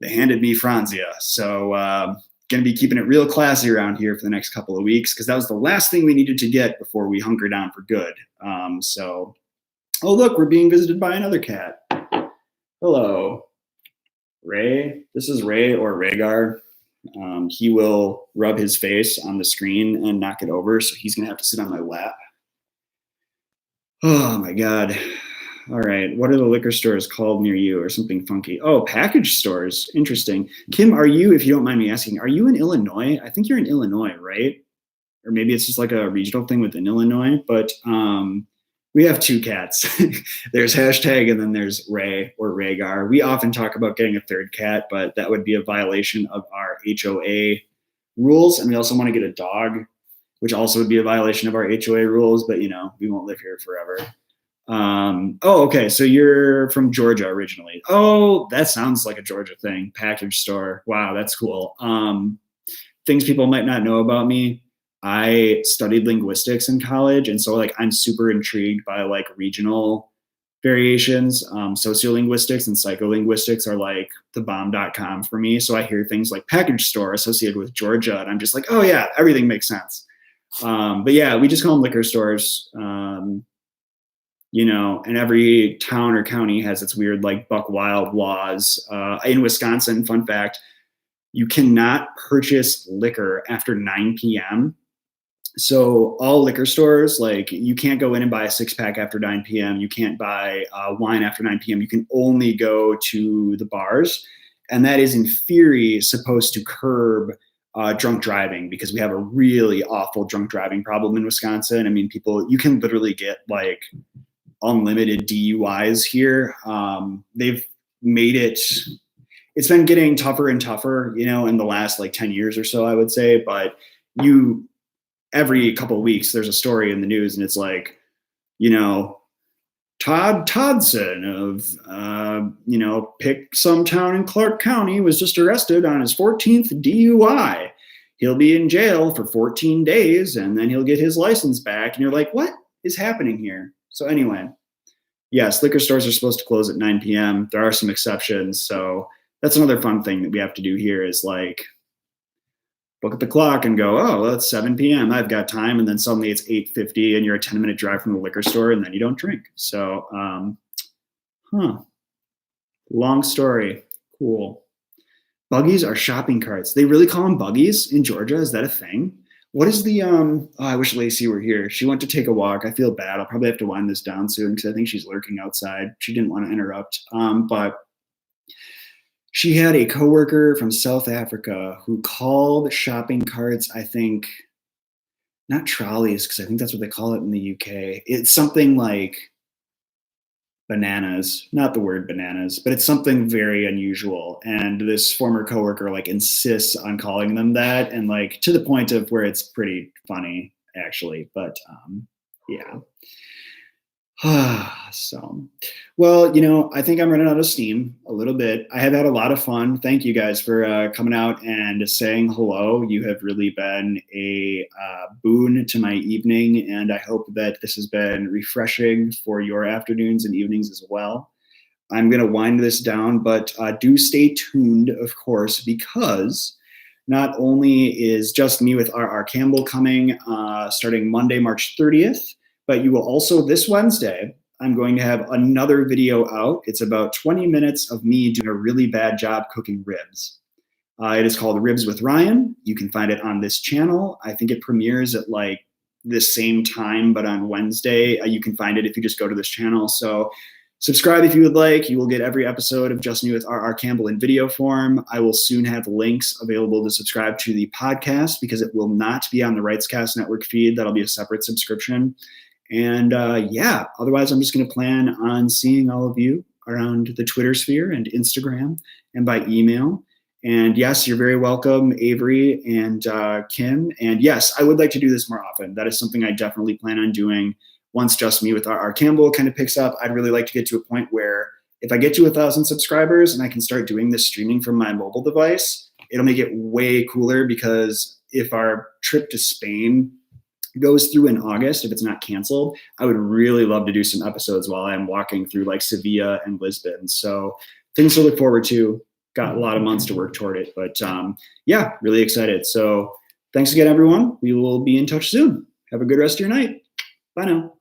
they handed me Franzia. So going to be keeping it real classy around here for the next couple of weeks, because that was the last thing we needed to get before we hunker down for good. Oh, look, we're being visited by another cat. Hello, Ray. This is Ray or Rhaegar. He will rub his face on the screen and knock it over, so he's going to have to sit on my lap. Oh, my God. All right. What are the liquor stores called near you, or something funky? Oh, package stores. Interesting. Kim, are you, if you don't mind me asking, are you in Illinois? I think you're in Illinois, right? Or maybe it's just like a regional thing within Illinois. But we have two cats. There's hashtag and then there's Ray or Rhaegar. We often talk about getting a third cat, but that would be a violation of our HOA rules. And we also want to get a dog, which also would be a violation of our HOA rules. But, we won't live here forever. Okay. So you're from Georgia originally. Oh, that sounds like a Georgia thing. Package store. Wow, that's cool. things people might not know about me. I studied linguistics in college, and so like I'm super intrigued by like regional variations. Sociolinguistics and psycholinguistics are like the bomb.com for me. So I hear things like package store associated with Georgia, and I'm just like, oh yeah, everything makes sense. But yeah, we just call them liquor stores. And every town or county has its weird like buck wild laws. In Wisconsin, fun fact, you cannot purchase liquor after 9 p.m. So all liquor stores, like you can't go in and buy a 6-pack after 9 p.m. You can't buy wine after 9 p.m. You can only go to the bars. And that is in theory supposed to curb drunk driving, because we have a really awful drunk driving problem in Wisconsin. I mean, you can literally get like unlimited DUIs here. They've made it's been getting tougher and tougher, in the last like 10 years or so, I would say. But every couple of weeks, there's a story in the news, and it's like, Todd Todson of, pick some town in Clark County was just arrested on his 14th DUI. He'll be in jail for 14 days, and then he'll get his license back. And you're like, what is happening here? So anyway, yes, liquor stores are supposed to close at 9 p.m. There are some exceptions. So that's another fun thing that we have to do here is like look at the clock and go, oh, well, it's 7 p.m. I've got time. And then suddenly it's 8:50 and you're a 10-minute drive from the liquor store, and then you don't drink. So, long story. Cool. Buggies are shopping carts. They really call them buggies in Georgia. Is that a thing? What is the, I wish Lacey were here. She went to take a walk. I feel bad. I'll probably have to wind this down soon because I think she's lurking outside. She didn't want to interrupt. But she had a coworker from South Africa who called shopping carts, I think, not trolleys, because I think that's what they call it in the UK. It's something like bananas, not the word bananas, but it's something very unusual. And this former coworker like insists on calling them that, and like to the point of where it's pretty funny actually. But yeah. So, well, I think I'm running out of steam a little bit. I have had a lot of fun. Thank you guys for coming out and saying hello. You have really been a boon to my evening, and I hope that this has been refreshing for your afternoons and evenings as well. I'm going to wind this down, but do stay tuned, of course, because not only is Just Me with R.R. Campbell coming starting Monday, March 30th, but you will also, this Wednesday, I'm going to have another video out. It's about 20 minutes of me doing a really bad job cooking ribs. It is called Ribs with Ryan. You can find it on this channel. I think it premieres at like the same time, but on Wednesday. You can find it if you just go to this channel. So subscribe if you would like. You will get every episode of Just Me with R.R. Campbell in video form. I will soon have links available to subscribe to the podcast because it will not be on the Writescast Network feed. That'll be a separate subscription. And yeah, otherwise I'm just going to plan on seeing all of you around the Twitter sphere and Instagram and by email. And yes, you're very welcome, Avery and Kim. And yes, I would like to do this more often. That is something I definitely plan on doing once Just Me with R.R. Campbell kind of picks up. I'd really like to get to a point where if I get to 1,000 subscribers and I can start doing this streaming from my mobile device, it'll make it way cooler, because if our trip to Spain goes through in August, if it's not canceled, I would really love to do some episodes while I'm walking through like Sevilla and Lisbon. So things to look forward to. Got a lot of months to work toward it, but yeah, really excited. So thanks again, everyone. We will be in touch soon. Have a good rest of your night. Bye now.